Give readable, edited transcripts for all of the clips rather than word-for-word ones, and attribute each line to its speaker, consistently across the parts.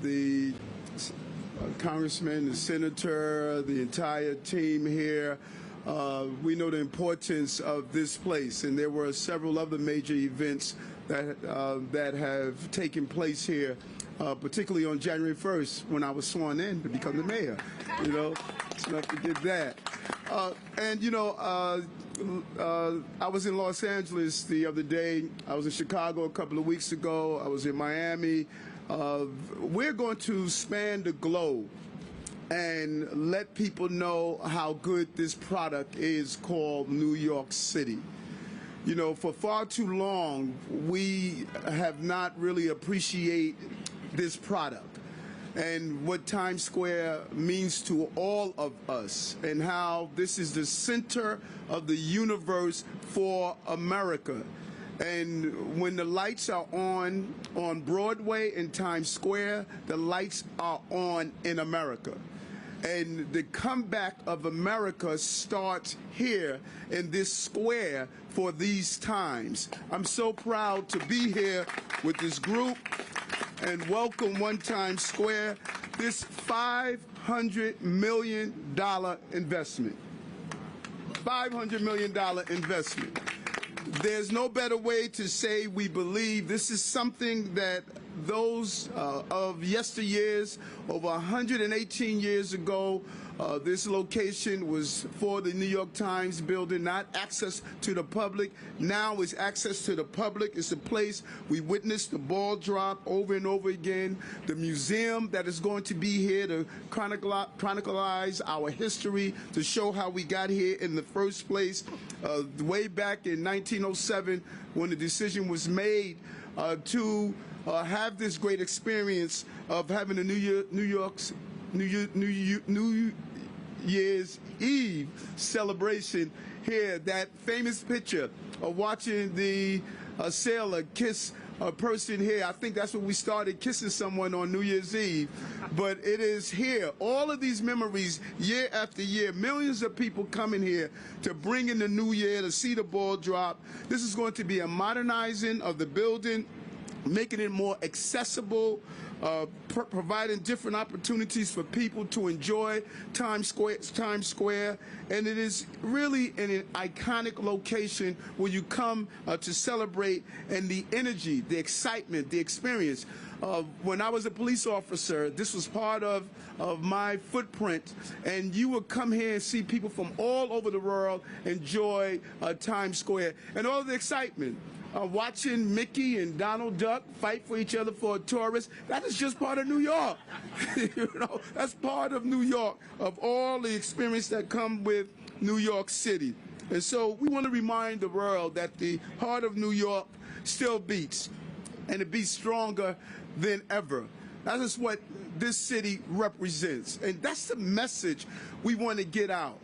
Speaker 1: the Congressman, the Senator, the entire team here. We know the importance of this place, and there were several other major events that have taken place here, particularly on January 1st when I was sworn in to become the mayor. You know, let's not forget that. And you know, I was in Los Angeles the other day. I was in Chicago a couple of weeks ago. I was in Miami. We're going to span the globe and let people know how good this product is called New York City. You know, for far too long, we have not really appreciated this product and what Times Square means to all of us, and how this is the center of the universe for America. And when the lights are on Broadway and Times Square, the lights are on in America. And the comeback of America starts here in this square for these times. I'm so proud to be here with this group and welcome One Times Square, this $500 million investment. $500 million investment. There's no better way to say we believe this is something that those of yesteryears, over 118 years ago, this location was for the New York Times building, not access to the public. Now it's access to the public. It's a place we witnessed the ball drop over and over again. The museum that is going to be here to chronicleize our history, to show how we got here in the first place. Way back in 1907, when the decision was made to have this great experience of having a New Year's Eve celebration here. That famous picture of watching the sailor kiss a person here. I think that's when we started kissing someone on New Year's Eve. But it is here. All of these memories, year after year, millions of people coming here to bring in the new year, to see the ball drop. This is going to be a modernizing of the building, making it more accessible, providing different opportunities for people to enjoy Times Square, and it is really an iconic location where you come to celebrate, and the energy, the excitement, the experience. When I was a police officer, this was part of my footprint, and you would come here and see people from all over the world enjoy Times Square and all the excitement. Watching Mickey and Donald Duck fight for each other for a tourist, that is just part of New York. You know, that's part of New York, of all the experience that come with New York City. And so we want to remind the world that the heart of New York still beats, and it beats stronger than ever. That is what this city represents, and that's the message we want to get out.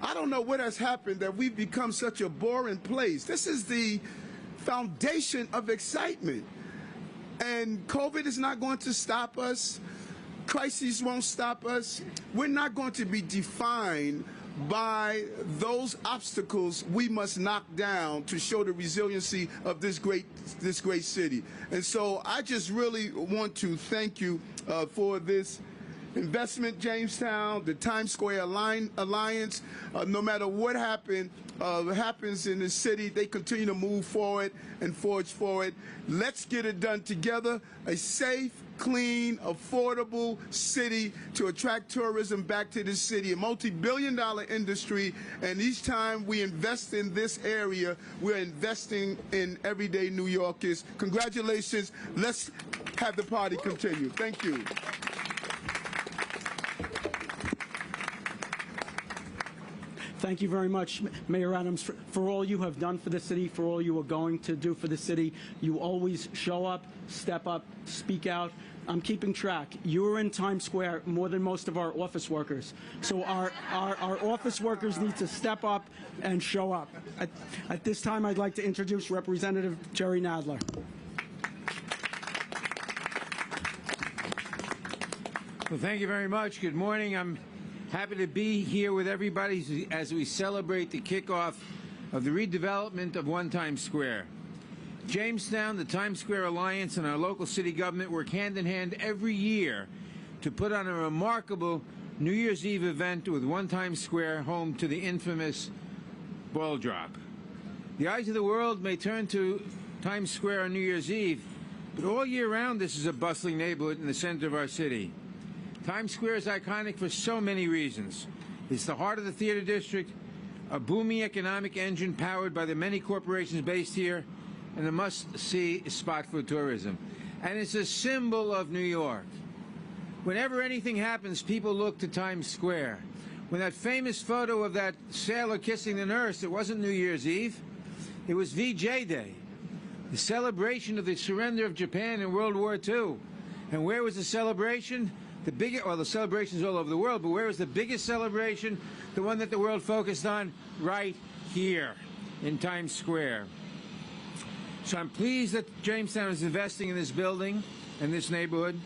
Speaker 1: I don't know what has happened that we've become such a boring place. This is the foundation of excitement. And COVID is not going to stop us. Crises won't stop us. We're not going to be defined by those obstacles we must knock down to show the resiliency of this great city. And so I just really want to thank you for this investment, Jamestown, the Times Square Alliance. No matter what happens in the city, they continue to move forward and forge forward. Let's get it done together. A safe, clean, affordable city to attract tourism back to the city, a multi-billion-dollar industry, and each time we invest in this area, we're investing in everyday New Yorkers. Congratulations. Let's have the party continue. Thank you.
Speaker 2: Thank you very much, Mayor Adams, for all you have done for the city, for all you are going to do for the city. You always show up, step up, speak out. I'm keeping track. You are in Times Square more than most of our office workers. So our office workers need to step up and show up. At this time, I'd like to introduce Representative Jerry Nadler.
Speaker 3: Well, thank you very much. Good morning. I'm happy to be here with everybody as we celebrate the kickoff of the redevelopment of One Times Square. Jamestown, the Times Square Alliance, and our local city government work hand in hand every year to put on a remarkable New Year's Eve event with One Times Square, home to the infamous ball drop. The eyes of the world may turn to Times Square on New Year's Eve, but all year round this is a bustling neighborhood in the center of our city. Times Square is iconic for so many reasons. It's the heart of the theater district, a booming economic engine powered by the many corporations based here, and a must-see spot for tourism. And it's a symbol of New York. Whenever anything happens, people look to Times Square. When that famous photo of that sailor kissing the nurse, it wasn't New Year's Eve. It was VJ Day, the celebration of the surrender of Japan in World War II. And where was the celebration? The celebrations all over the world, but where was the biggest celebration? The one that the world focused on? Right here in Times Square. So I'm pleased that Jamestown is investing in this building and this neighborhood.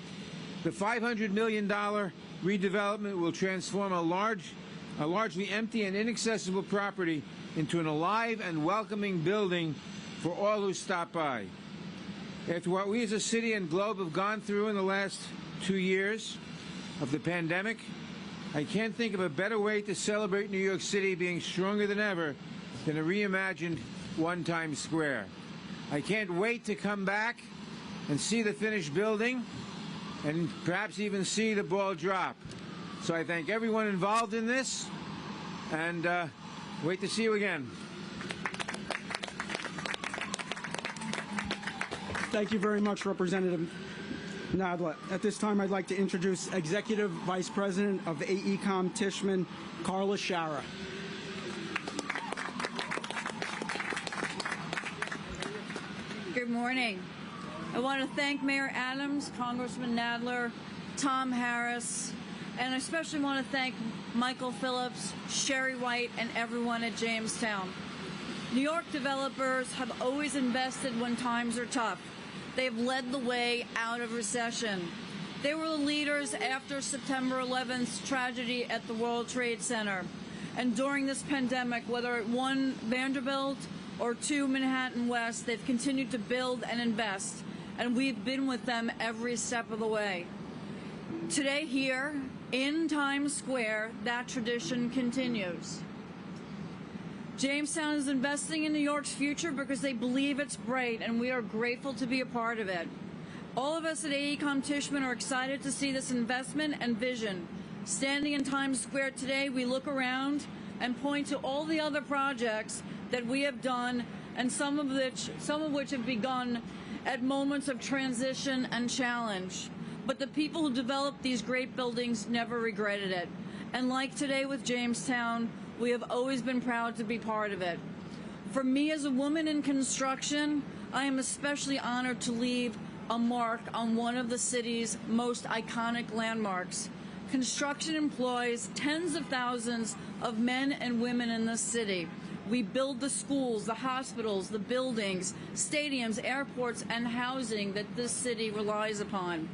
Speaker 3: The $500 million redevelopment will transform a largely empty and inaccessible property into an alive and welcoming building for all who stop by. After what we as a city and globe have gone through in the last 2 years of the pandemic, I can't think of a better way to celebrate New York City being stronger than ever than a reimagined One Times Square. I can't wait to come back and see the finished building and perhaps even see the ball drop. So I thank everyone involved in this and wait to see you again.
Speaker 2: Thank you very much, Representative Nadler. At this time, I'd like to introduce Executive Vice President of AECOM Tishman, Carla Shara.
Speaker 4: Good morning. I want to thank Mayor Adams, Congressman Nadler, Tom Harris, and I especially want to thank Michael Phillips, Sherry White, and everyone at Jamestown. New York developers have always invested when times are tough. They have led the way out of recession. They were the leaders after September 11th's tragedy at the World Trade Center. And during this pandemic, whether at 1 Vanderbilt or 2 Manhattan West, they've continued to build and invest. And we've been with them every step of the way. Today here in Times Square, that tradition continues. Jamestown is investing in New York's future because they believe it's bright, and we are grateful to be a part of it. All of us at AECOM Tishman are excited to see this investment and vision. Standing in Times Square today, we look around and point to all the other projects that we have done, and some of which have begun at moments of transition and challenge. But the people who developed these great buildings never regretted it. And like today with Jamestown, we have always been proud to be part of it. For me as a woman in construction, I am especially honored to leave a mark on one of the city's most iconic landmarks. Construction employs tens of thousands of men and women in this city. We build the schools, the hospitals, the buildings, stadiums, airports, and housing that this city relies upon.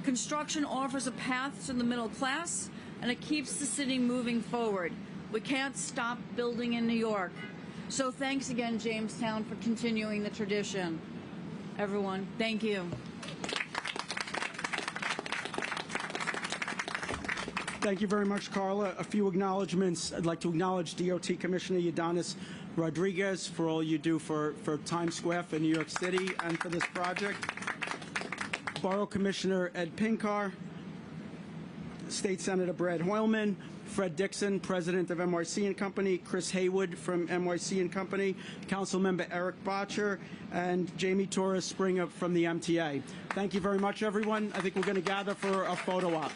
Speaker 4: Construction offers a path to the middle class, and it keeps the city moving forward. We can't stop building in New York. So thanks again, Jamestown, for continuing the tradition. Everyone, thank you.
Speaker 2: Thank you very much, Carla. A few acknowledgments. I'd like to acknowledge DOT Commissioner Udonis Rodriguez for all you do for Times Square, for New York City, and for this project. Borough Commissioner Ed Pinkar, State Senator Brad Hoylman, Fred Dixon, President of NYC and Company, Chris Haywood from NYC and Company, Councilmember Eric Botcher, and Jamie Torres Springer from the MTA. Thank you very much, everyone. I think we're going to gather for a photo op.